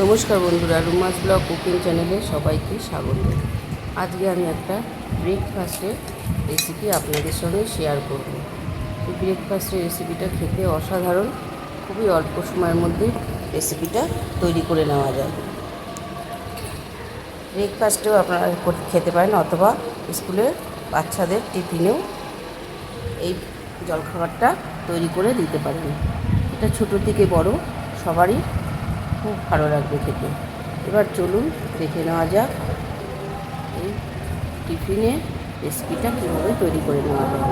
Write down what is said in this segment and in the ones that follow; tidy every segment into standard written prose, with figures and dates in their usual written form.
নমস্কার বন্ধুরা, রুমাস blog cooking চ্যানেলে সবাইকে স্বাগত। আজকে আমি একটা ব্রেকফাস্টের রেসিপি আপনাদের সঙ্গে শেয়ার করব। এই ব্রেকফাস্টের রেসিপিটা খেতে অসাধারণ, খুবই অল্প সময়ের মধ্যে রেসিপিটা তৈরি করে নেওয়া যায়। ব্রেকফাস্টেও আপনারা খেতে পারেন অথবা স্কুলের বাচ্চাদের টিফিনেও এই জলখাবারটা তৈরি করে দিতে পারেন। এটা ছোটো থেকে বড় সবারই খুব ভালো লাগবে খেতে। এবার চলুন দেখে নেওয়া যাক এই টিফিনের রেসিপিটা কীভাবে তৈরি করে নেওয়া যায়।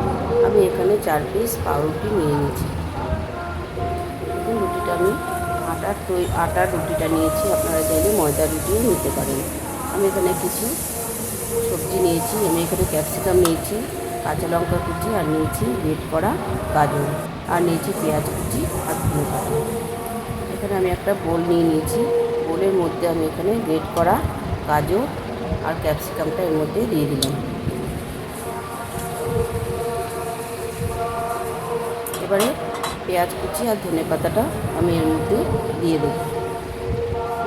আমি এখানে 4 পিস পাউরুটি নিয়ে নিয়েছি। দেখুন, রুটিটা আমি আটার রুটিটা নিয়েছি, আপনারা চাইলে ময়দার রুটিও নিতে পারেন। আমি এখানে কিছু সবজি নিয়েছি। আমি এখানে ক্যাপসিকাম নিয়েছি, কাঁচা লঙ্কা কুচি, আর নিয়েছি গ্রেট করা গাজর, আর নিয়েছি পেঁয়াজ কুচি আর ধনে পাতা। এখানে আমি একটা বোল নিয়ে নিয়েছি। বোলের মধ্যে আমি এখানে গ্রেট করা গাজর আর ক্যাপসিকামটা এর মধ্যে দিয়ে দিলাম। এবারে পেঁয়াজ কুচি আর ধনে পাতাটা আমি এর মধ্যে দিয়ে দেব।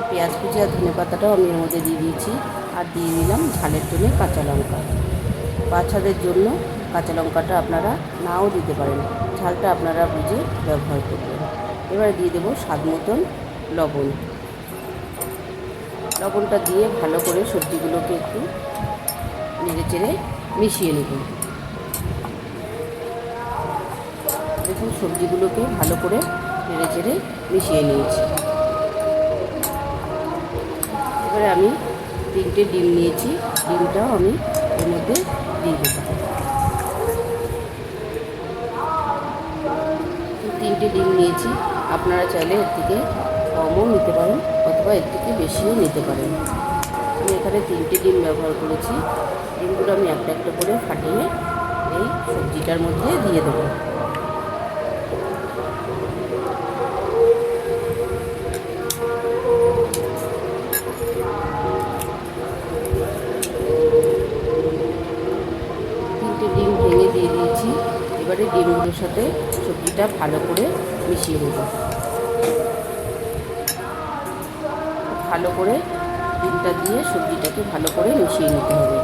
পেঁয়াজ কুচি আর ধনে পাতাটাও আমি এর মধ্যে দিয়ে দিয়েছি, আর দিয়ে দিলাম ঝালের জন্য কাঁচা লঙ্কা। বাচ্চাদের জন্য কাঁচা লঙ্কাটা আপনারা নাও দিতে পারেন, ঝালটা আপনারা বুঝে ব্যবহার করবেন। এবারে দিয়ে দেবো স্বাদ মতন লবণ। লবণটা দিয়ে ভালো করে সবজিগুলোকে একটু নেড়ে চেড়ে মিশিয়ে নেব। দেখুন, সবজিগুলোকে ভালো করে নেড়ে চেড়ে মিশিয়ে নিয়েছি। এবারে আমি 3টে ডিম নিয়েছি, ডিমটাও আমি এর মধ্যে দিয়ে দেবো। 3টে ডিম নিয়েছি, আপনারা চাইলে এর থেকে কমও নিতে পারেন অথবা এর থেকে বেশিও নিতে পারেন। আমি এখানে 3টে ডিম ব্যবহার করেছি। ডিমগুলো আমি একটা একটা করে ফাটিয়ে এই সবজিটার মধ্যে দিয়ে দেবো। ডিম ভেঙে দিয়ে দিয়েছি। এবারে ডিমগুলোর সাথে সবজিটা ভালো করে মিশিয়ে নেব। ভালো করে ডিমটা দিয়ে সবজিটাকে ভালো করে মিশিয়ে নিতে হবে।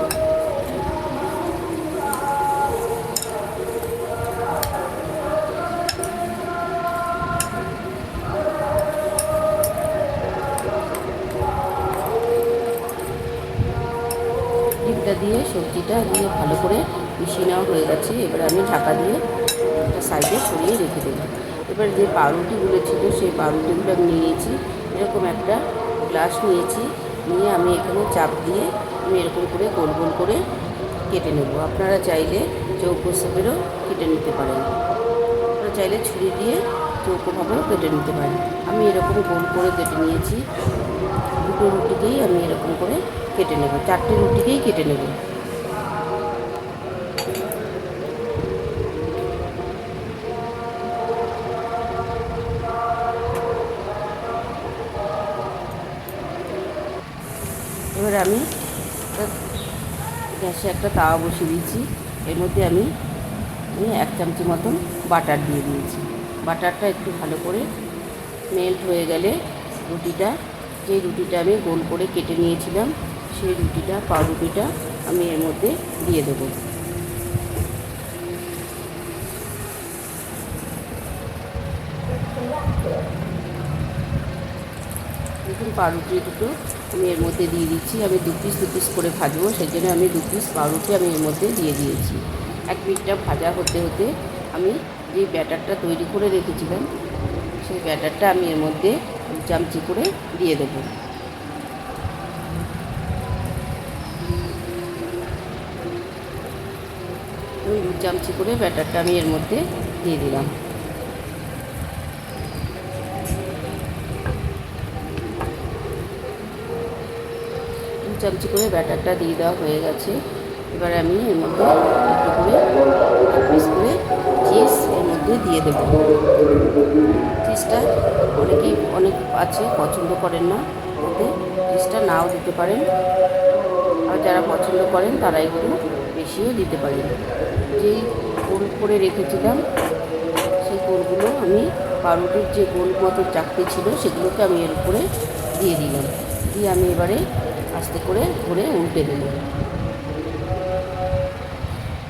ডিমটা দিয়ে সবজিটা দিয়ে ভালো করে মিশিয়ে নেওয়া হয়ে গেছে। এবার আমি ঢাকা দিয়ে একটা সাইডে সরিয়ে রেখে দেবো। এবার যে পাউরুটিগুলো ছিল সেই পাউরুটিগুলো আমি নিয়েছি। এরকম একটা গ্লাস নিয়েছি, নিয়ে আমি এখানে চাপ দিয়ে আমি এরকম করে গোল গোল করে কেটে নেব। আপনারা চাইলে চৌকো শেপেরও কেটে নিতে পারেন, আপনারা চাইলে ছুরি দিয়ে চৌকোভাবেও কেটে নিতে পারেন। আমি এরকম গোল করে কেটে নিয়েছি। দুটো রুটিকেই আমি এরকম করে কেটে নেব, 4টে রুটিকেই কেটে নেব। এবার আমি গ্যাসে একটা তাওয়া বসিয়ে দিয়েছি। এর মধ্যে আমি 1 চামচি মতন বাটার দিয়ে দিয়েছি। বাটারটা একটু ভালো করে মেল্ট হয়ে গেলে যে রুটিটা আমি গোল করে কেটে নিয়েছিলাম সেই পাউরুটিটা আমি এর মধ্যে দিয়ে দেবো। দেখুন, পাউরুটি দুটো আমি এর মধ্যে দিয়ে দিচ্ছি। আমি 2 পিস করে ভাজবো, সেই জন্য আমি 2 পিস পাউরুটি আমি এর মধ্যে দিয়ে দিয়েছি। 1 পিসটা ভাজা হতে হতে আমি যে ব্যাটারটা তৈরি করে রেখেছিলাম সেই ব্যাটারটা আমি এর মধ্যে 2 চামচি করে দিয়ে দেবো। 2 চামচি করে ব্যাটারটা আমি এর মধ্যে দিয়ে দিলাম। 2 চামচি করে ব্যাটারটা দিয়ে দেওয়া হয়ে গেছে। এবার আমি এর মধ্যে একটু করে 1 পিস করে চিজ এর মধ্যে দিয়ে দেবো। চিজটা অনেক আছে পছন্দ করেন না, ওতে চিজটা নাও দিতে পারেন, আর যারা পছন্দ করেন তারা একটু বেশিও দিতে পারেন। যেই গোল করে রেখেছিলাম সেই গোলগুলো আমি পাউরুটির যে গোল মতো চাকতি ছিল সেগুলোকে আমি এর উপরে দিয়ে দিলাম। দিয়ে আমি এবারে আস্তে করে ঘুরে উল্টে দেবো।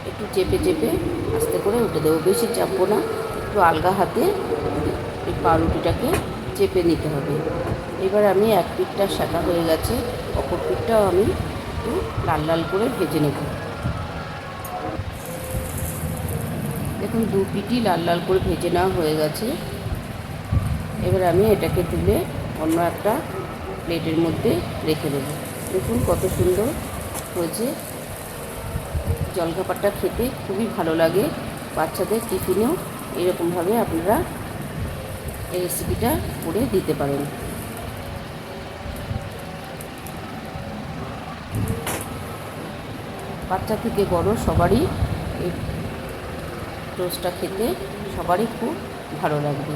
একটু চেপে চেপে আস্তে করে উল্টে দেবো, বেশি চাপবো না, একটু আলগা হাতে এই পাউরুটিটাকে চেপে নিতে হবে। এবার আমি এক পিঠটা সেঁকা হয়ে গেছে, অপর পিঠটাও আমি একটু লাল লাল করে ভেজে নেব। দেখুন দু পিঠই লাল লাল করে ভেজে নেওয়া হয়ে গেছে। এবার আমি এটাকে তুলে অন্য একটা প্লেটের মধ্যে রেখে দেবো। দেখুন কত সুন্দর হয়েছে। জলখাবারটা খেতে খুবই ভালো লাগে, বাচ্চাদের টিফিনেও এরকমভাবে আপনারা এই রেসিপিটা করে দিতে পারেন। বাচ্চা থেকে বড় সবারই এই টোস্টটা খেতে সবারই খুব ভালো লাগবে।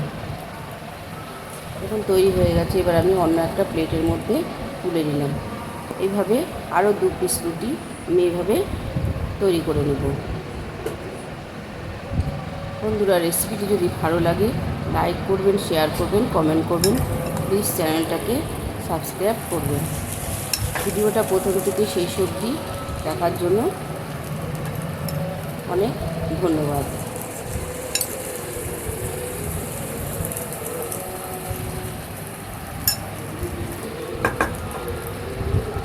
এখন তৈরি হয়ে গেছে, এবার আমি অন্য একটা প্লেটের মধ্যে তুলে নিলাম। এইভাবে আরও 2 পিস রুটি আমি এইভাবে তৈরি করে নেব। বন্ধুরা, রেসিপিটি যদি ভালো লাগে লাইক করবেন, শেয়ার করবেন, কমেন্ট করবেন, প্লিজ চ্যানেলটাকে সাবস্ক্রাইব করবেন। ভিডিওটা প্রথম থেকে শেষ অবধি দেখার জন্য অনেক ধন্যবাদ।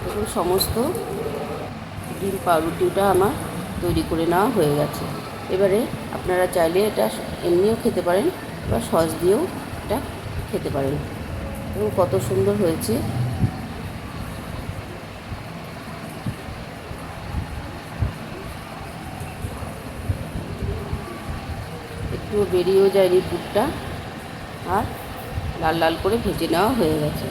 এখন সমস্ত ডিম পাউরুটিটা আমার তৈরি করে নেওয়া হয়ে গেছে। এবারে আপনারা চাইলে এটা এমনিও খেতে পারেন বা সস দিয়েও এটা খেতে পারেন। এবং কত সুন্দর হয়েছে। একটু বেরিয়েও যায়নি পুরটা, আর লাল লাল করে ভেজে নেওয়া হয়ে গেছে।